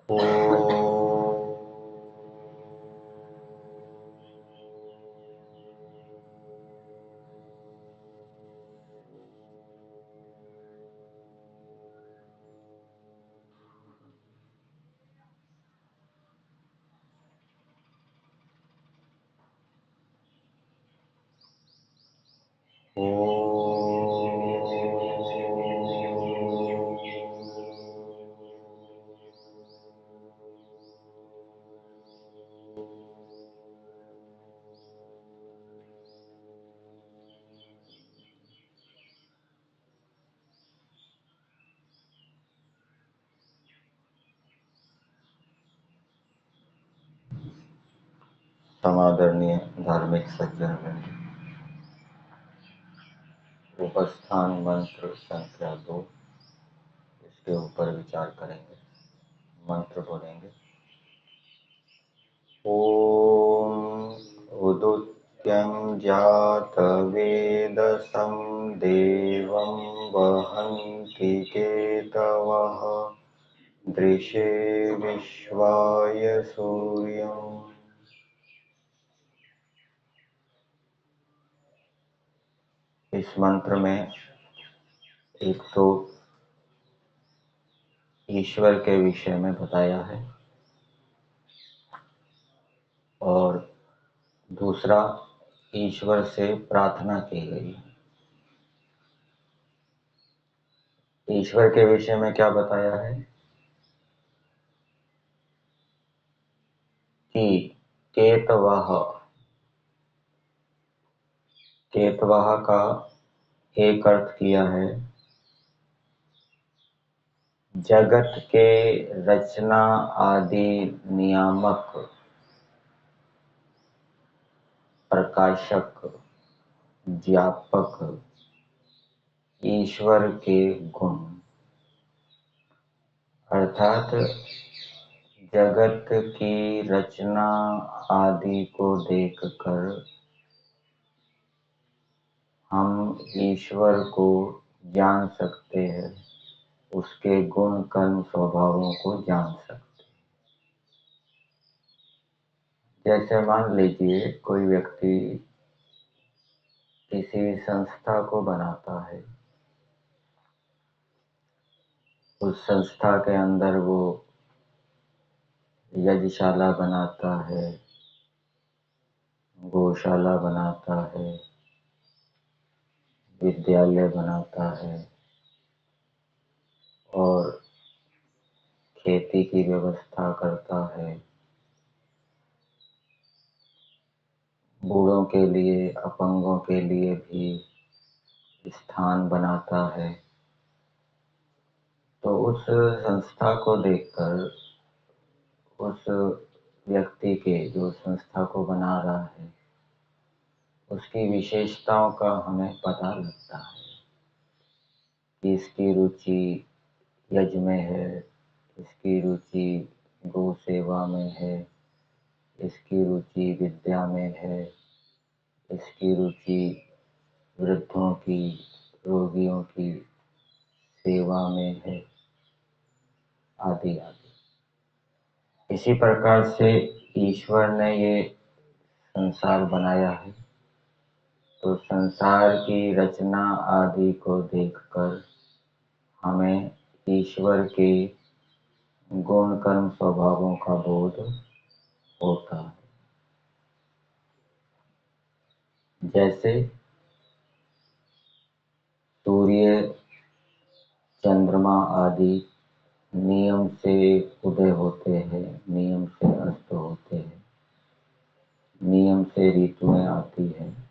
ओ समादरणीय धार्मिक सज्जन, उपस्थान मंत्र संख्या 2, इसके ऊपर विचार करेंगे। मंत्र बोलेंगे। ओम उदुत्यं जातवेदसं देवं वहन्ति केतवः दृशे विश्वाय सूर्यम्। इस मंत्र में एक तो ईश्वर के विषय में बताया है और दूसरा ईश्वर से प्रार्थना की गई है। ईश्वर के विषय में क्या बताया है कि केतवः का एक अर्थ किया है जगत के रचना आदि नियामक, प्रकाशक, व्यापक ईश्वर के गुण, अर्थात जगत की रचना आदि को देखकर हम ईश्वर को जान सकते हैं, उसके गुण कर्म स्वभावों को जान सकते हैं। जैसे मान लीजिए कोई व्यक्ति किसी संस्था को बनाता है, उस संस्था के अंदर वो यज्ञशाला बनाता है, गौशाला बनाता है, विद्यालय बनाता है और खेती की व्यवस्था करता है, बूढ़ों के लिए, अपंगों के लिए भी स्थान बनाता है। तो उस संस्था को देखकर उस व्यक्ति के जो संस्था को बना रहा है उसकी विशेषताओं का हमें पता लगता है कि इसकी रुचि यज्ञ में है, इसकी रुचि गौ सेवा में है, इसकी रुचि विद्या में है, इसकी रुचि वृद्धों की, रोगियों की सेवा में है, आदि आदि। इसी प्रकार से ईश्वर ने ये संसार बनाया है, तो संसार की रचना आदि को देखकर हमें ईश्वर के गुण कर्म स्वभावों का बोध होता है। जैसे सूर्य, चंद्रमा आदि नियम से उदय होते हैं, नियम से अस्त होते हैं, नियम से ऋतुएं आती हैं।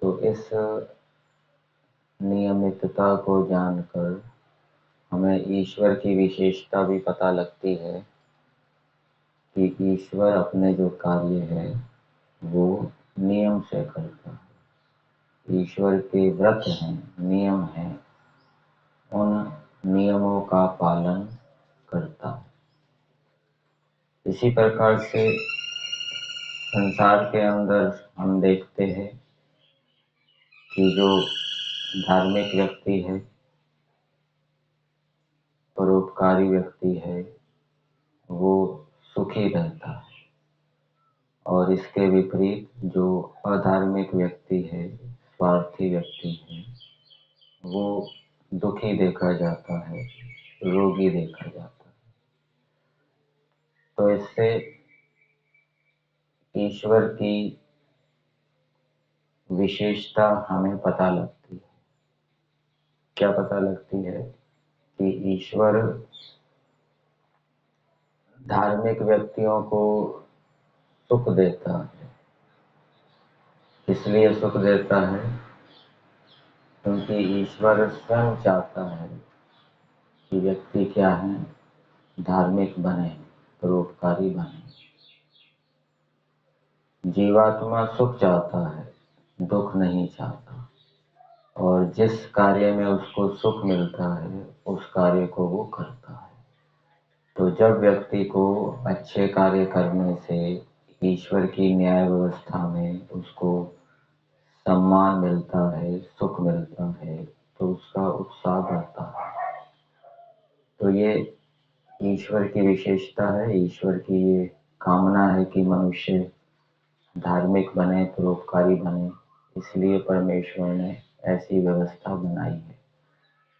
तो इस नियमितता को जानकर हमें ईश्वर की विशेषता भी पता लगती है कि ईश्वर अपने जो कार्य है वो नियम से करता है। ईश्वर के व्रत हैं, नियम हैं, उन नियमों का पालन करता है। इसी प्रकार से संसार के अंदर हम देखते हैं कि जो धार्मिक व्यक्ति है, परोपकारी व्यक्ति है, वो सुखी रहता है, और इसके विपरीत जो अधार्मिक व्यक्ति है, स्वार्थी व्यक्ति है, वो दुखी देखा जाता है, रोगी देखा जाता है। तो इससे ईश्वर की विशेषता हमें पता लगती है। क्या पता लगती है? कि ईश्वर धार्मिक व्यक्तियों को सुख देता है। इसलिए सुख देता है क्योंकि ईश्वर स्वयं चाहता है कि व्यक्ति क्या है, धार्मिक बने, परोपकारी बने। जीवात्मा सुख चाहता है, दुख नहीं चाहता, और जिस कार्य में उसको सुख मिलता है उस कार्य को वो करता है। तो जब व्यक्ति को अच्छे कार्य करने से ईश्वर की न्याय व्यवस्था में उसको सम्मान मिलता है, सुख मिलता है, तो उसका उत्साह बढ़ता है। तो ये ईश्वर की विशेषता है, ईश्वर की ये कामना है कि मनुष्य धार्मिक बने, परोपकारी बने। इसलिए परमेश्वर ने ऐसी व्यवस्था बनाई है।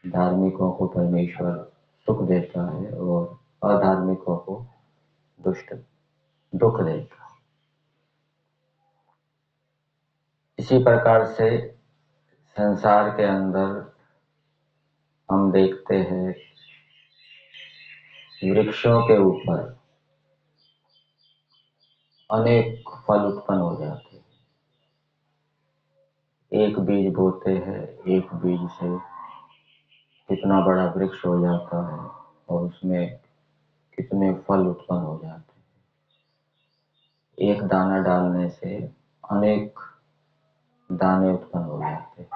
धार्मिकों को परमेश्वर सुख देता है और अधार्मिकों को दुख देता है। इसी प्रकार से संसार के अंदर हम देखते हैं वृक्षों के ऊपर अनेक फल उत्पन्न हो जाते हैं। एक बीज बोते हैं, एक बीज से कितना बड़ा वृक्ष हो जाता है और उसमें कितने फल उत्पन्न हो जाते हैं। एक दाना डालने से अनेक दाने उत्पन्न हो जाते हैं।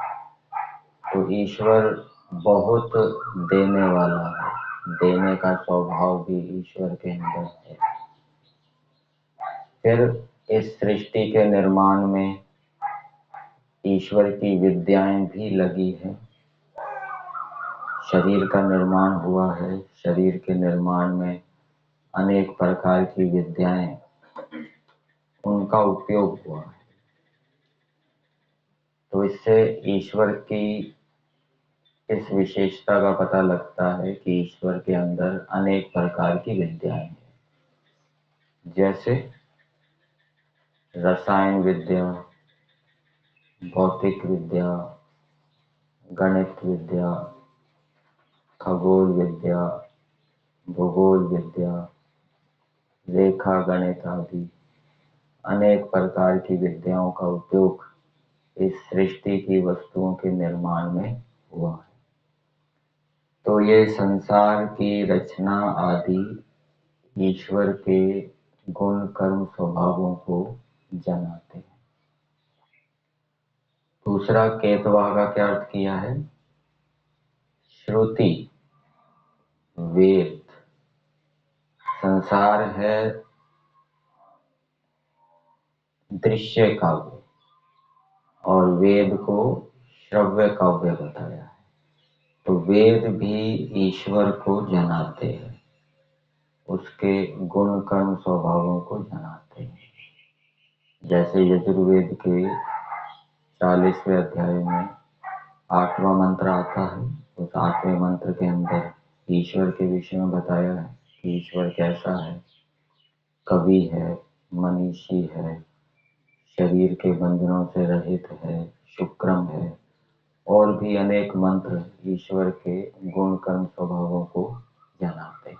तो ईश्वर बहुत देने वाला है, देने का स्वभाव भी ईश्वर के अंदर है। फिर इस सृष्टि के निर्माण में ईश्वर की विद्याएं भी लगी है। शरीर का निर्माण हुआ है, शरीर के निर्माण में अनेक प्रकार की विद्याएं, उनका उपयोग हुआ है। तो इससे ईश्वर की इस विशेषता का पता लगता है कि ईश्वर के अंदर अनेक प्रकार की विद्याएं हैं। जैसे रसायन विद्या, भौतिक विद्या, गणित विद्या, खगोल विद्या, भूगोल विद्या, रेखा गणित आदि अनेक प्रकार की विद्याओं का उपयोग इस सृष्टि की वस्तुओं के निर्माण में हुआ है। तो ये संसार की रचना आदि ईश्वर के गुण कर्म स्वभावों को जनाते हैं। दूसरा केतवा का क्या अर्थ किया है? श्रुति, वेद। संसार है दृश्य काव्य और वेद को श्रव्य काव्य बताया है। तो वेद भी ईश्वर को जनाते हैं, उसके गुण कर्म स्वभावों को जनाते हैं। जैसे यजुर्वेद के 40वें अध्याय में 8वां मंत्र आता है। उस 8वें मंत्र के अंदर ईश्वर के विषय में बताया है कि ईश्वर कैसा है, कवि है, मनीषी है, शरीर के बंधनों से रहित है, शुक्रम है, और भी अनेक मंत्र ईश्वर के गुण कर्म स्वभावों को जनाते हैं।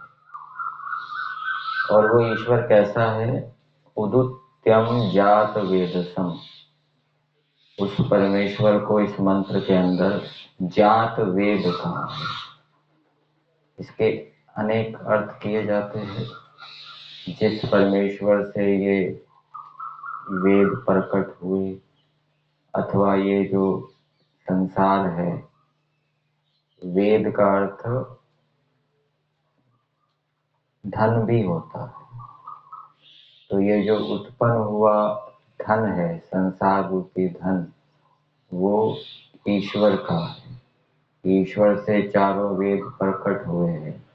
और वो ईश्वर कैसा है? उदुत्यम जात वेदसम। उस परमेश्वर को इस मंत्र के अंदर जात वेद कहा है। इसके अनेक अर्थ किए जाते हैं। जिस परमेश्वर से ये वेद प्रकट हुए, अथवा ये जो संसार है, वेद का अर्थ धन भी होता है। तो ये जो उत्पन्न हुआ धन है, संसार रूपी धन, वो ईश्वर का है। ईश्वर से चारों वेद प्रकट हुए हैं,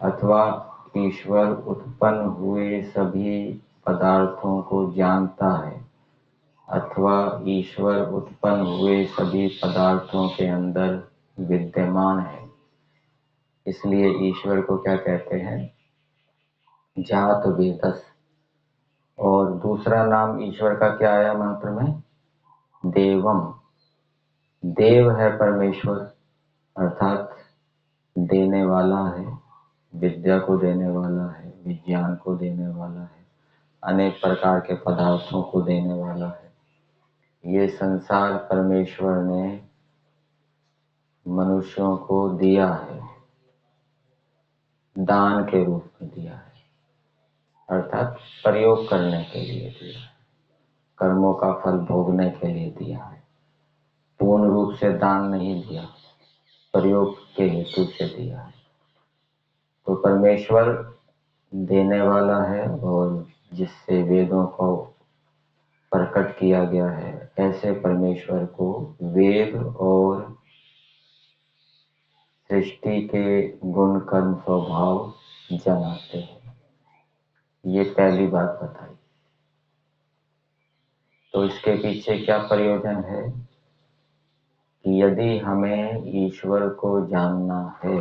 अथवा ईश्वर उत्पन्न हुए सभी पदार्थों को जानता है अथवा ईश्वर उत्पन्न हुए सभी पदार्थों के अंदर विद्यमान है, इसलिए ईश्वर को क्या कहते हैं? जात वेदस। और दूसरा नाम ईश्वर का क्या आया मंत्र में? देवम। देव है परमेश्वर, अर्थात देने वाला है, विद्या को देने वाला है, विज्ञान को देने वाला है, अनेक प्रकार के पदार्थों को देने वाला है। ये संसार परमेश्वर ने मनुष्यों को दिया है, दान के रूप में दिया है, अर्थात प्रयोग करने के लिए दिया है, कर्मों का फल भोगने के लिए दिया है। पूर्ण रूप से दान नहीं दिया, प्रयोग के हेतु से दिया है। तो परमेश्वर देने वाला है और जिससे वेदों को प्रकट किया गया है, ऐसे परमेश्वर को वेद और सृष्टि के गुण कर्म स्वभाव जनाते हैं। ये पहली बात बताई। तो इसके पीछे क्या प्रयोजन है कि यदि हमें ईश्वर को जानना है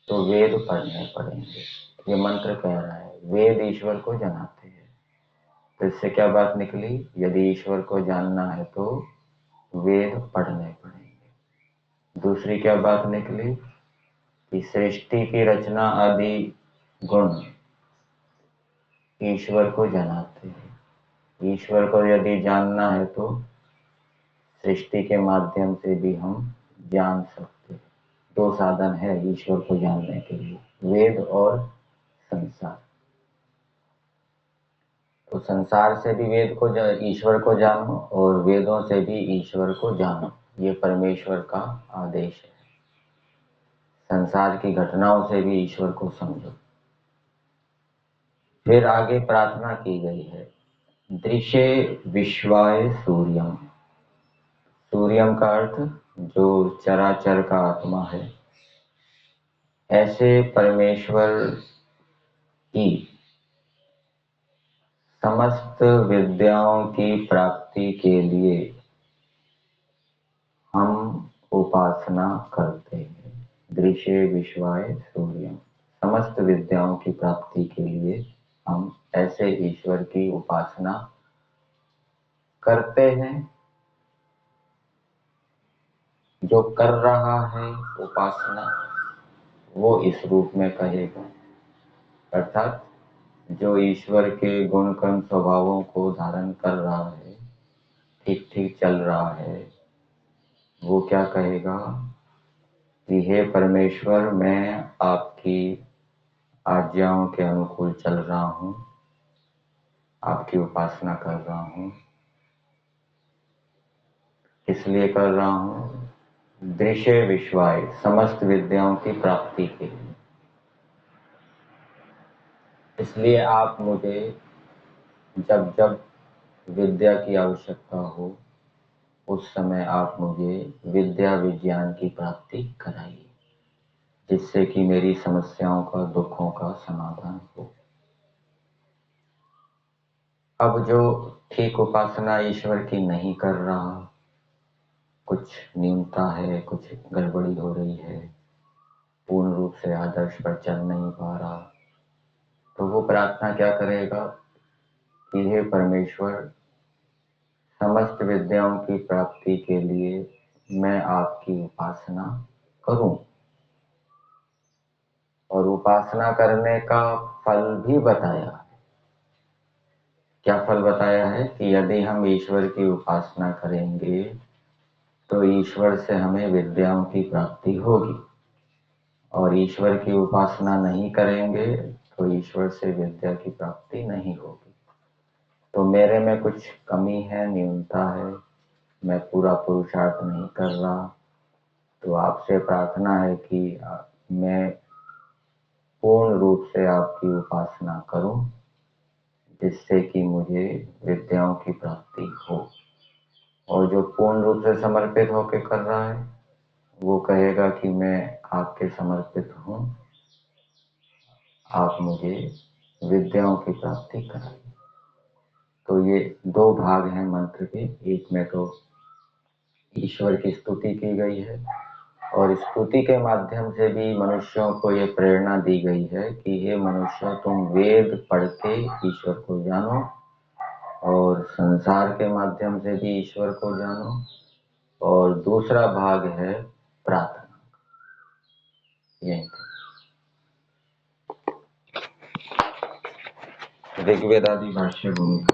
तो वेद पढ़ने पड़ेंगे। ये मंत्र कह रहा है वेद ईश्वर को जनाते हैं। तो इससे क्या बात निकली? यदि ईश्वर को जानना है तो वेद पढ़ने पड़ेंगे। दूसरी क्या बात निकली कि सृष्टि की रचना आदि गुण ईश्वर को जनाते हैं। ईश्वर को यदि जानना है तो सृष्टि के माध्यम से भी हम जान सकते हैं। दो साधन है ईश्वर को जानने के लिए, वेद और संसार। तो संसार से भी वेद को ईश्वर को जानो और वेदों से भी ईश्वर को जानो, ये परमेश्वर का आदेश है। संसार की घटनाओं से भी ईश्वर को समझो। फिर आगे प्रार्थना की गई है, दृशे विश्वाय सूर्यम। सूर्यम का अर्थ जो चराचर का आत्मा है। ऐसे परमेश्वर की समस्त विद्याओं की प्राप्ति के लिए हम उपासना करते हैं। दृशे विश्वाय सूर्यम, समस्त विद्याओं की प्राप्ति के लिए हम ऐसे ईश्वर की उपासना करते हैं। जो कर रहा है उपासना वो इस रूप में कहेगा, अर्थात जो ईश्वर के गुण कर्म स्वभावों को धारण कर रहा है, ठीक ठीक चल रहा है, वो क्या कहेगा कि हे परमेश्वर, मैं आपकी आज्ञाओं के अनुकूल चल रहा हूँ, आपकी उपासना कर रहा हूँ। इसलिए कर रहा हूँ दृश्य विश्वाय, समस्त विद्याओं की प्राप्ति के लिए। इसलिए आप मुझे जब जब विद्या की आवश्यकता हो उस समय आप मुझे विद्या विज्ञान की प्राप्ति कराइए, जिससे कि मेरी समस्याओं का, दुखों का समाधान हो। अब जो ठीक उपासना ईश्वर की नहीं कर रहा, कुछ न्यूनता है, कुछ गड़बड़ी हो रही है, पूर्ण रूप से आदर्श पर चल नहीं पा रहा, तो वो प्रार्थना क्या करेगा कि हे परमेश्वर, समस्त विद्याओं की प्राप्ति के लिए मैं आपकी उपासना करूं। और उपासना करने का फल भी बताया। क्या फल बताया है कि यदि हम ईश्वर की उपासना करेंगे तो ईश्वर से हमें विद्याओं की प्राप्ति होगी, और ईश्वर की उपासना नहीं करेंगे तो ईश्वर से विद्या की प्राप्ति नहीं होगी। तो मेरे में कुछ कमी है, न्यूनता है, मैं पूरा पुरुषार्थ नहीं कर रहा, तो आपसे प्रार्थना है कि मैं पूर्ण रूप से आपकी उपासना करूं, जिससे कि मुझे विद्याओं की प्राप्ति हो। और जो पूर्ण रूप से समर्पित होकर कर रहा है वो कहेगा कि मैं आपके समर्पित हूँ, आप मुझे विद्याओं की प्राप्ति कराइए। तो ये दो भाग हैं मंत्र के। एक में तो ईश्वर की स्तुति की गई है और स्तुति के माध्यम से भी मनुष्यों को ये प्रेरणा दी गई है कि हे मनुष्य, तुम वेद पढ़ के ईश्वर को जानो और संसार के माध्यम से भी ईश्वर को जानो। और दूसरा भाग है प्रार्थना। यही ऋग्वेद आदि भाष्य भूमि।